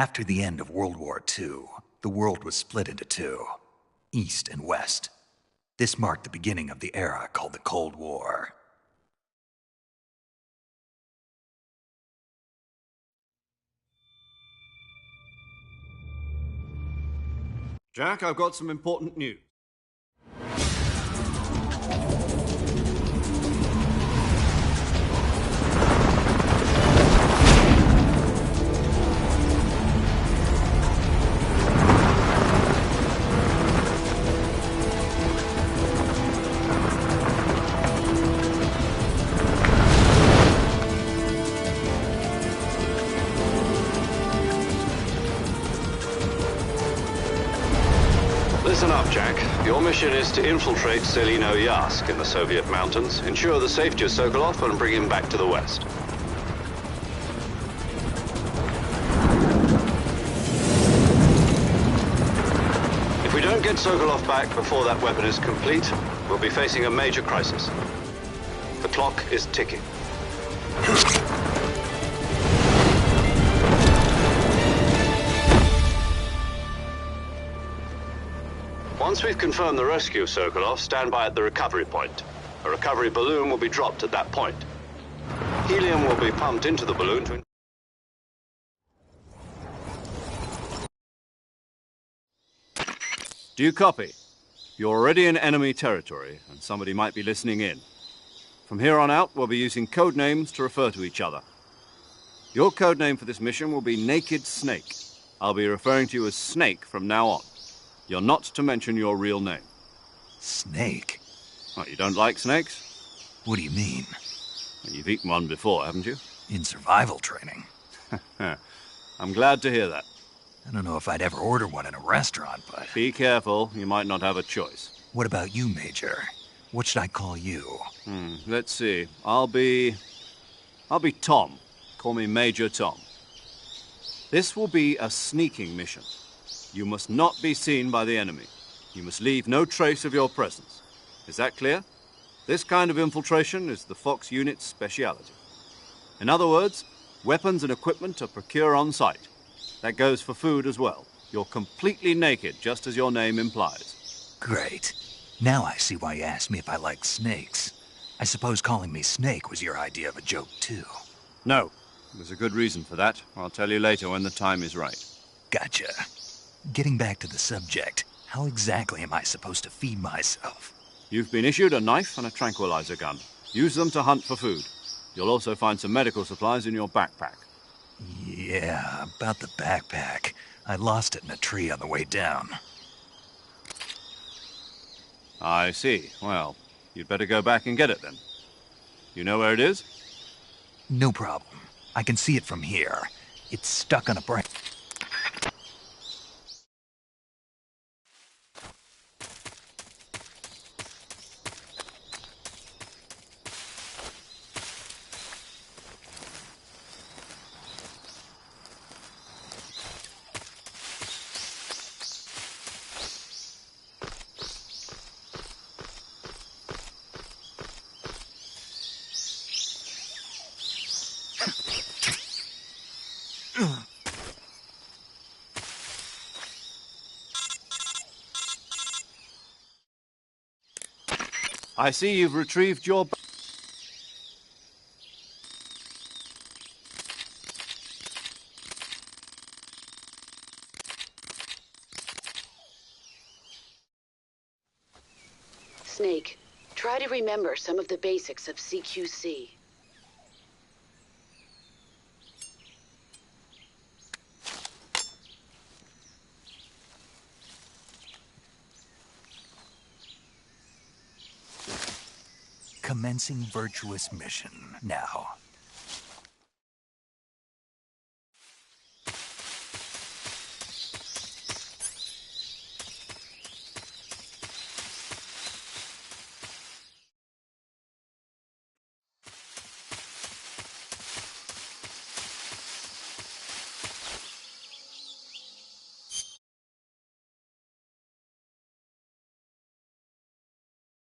After the end of World War II, the world was split into two, East and West. This marked the beginning of the era called the Cold War. Jack, I've got some important news. Listen up, Jack. Your mission is to infiltrate Selino-Yask in the Soviet mountains, ensure the safety of Sokolov, and bring him back to the West. If we don't get Sokolov back before that weapon is complete, we'll be facing a major crisis. The clock is ticking. Once we've confirmed the rescue of Sokolov, stand by at the recovery point. A recovery balloon will be dropped at that point. Helium will be pumped into the balloon to... Do you copy? You're already in enemy territory, and somebody might be listening in. From here on out, we'll be using code names to refer to each other. Your code name for this mission will be Naked Snake. I'll be referring to you as Snake from now on. You're not to mention your real name. Snake? Oh, you don't like snakes? What do you mean? Well, you've eaten one before, haven't you? In survival training. I'm glad to hear that. I don't know if I'd ever order one in a restaurant, but... Be careful, you might not have a choice. What about you, Major? What should I call you? Let's see. I'll be Tom. Call me Major Tom. This will be a sneaking mission. You must not be seen by the enemy. You must leave no trace of your presence. Is that clear? This kind of infiltration is the Fox unit's speciality. In other words, weapons and equipment are procured on site. That goes for food as well. You're completely naked, just as your name implies. Great. Now I see why you asked me if I like snakes. I suppose calling me Snake was your idea of a joke, too. No. There's a good reason for that. I'll tell you later when the time is right. Gotcha. Getting back to the subject, how exactly am I supposed to feed myself? You've been issued a knife and a tranquilizer gun. Use them to hunt for food. You'll also find some medical supplies in your backpack. Yeah, about the backpack. I lost it in a tree on the way down. I see. Well, you'd better go back and get it then. You know where it is? No problem. I can see it from here. It's stuck on a branch. I see you've retrieved your... Snake, try to remember some of the basics of CQC. Commencing virtuous mission. Now,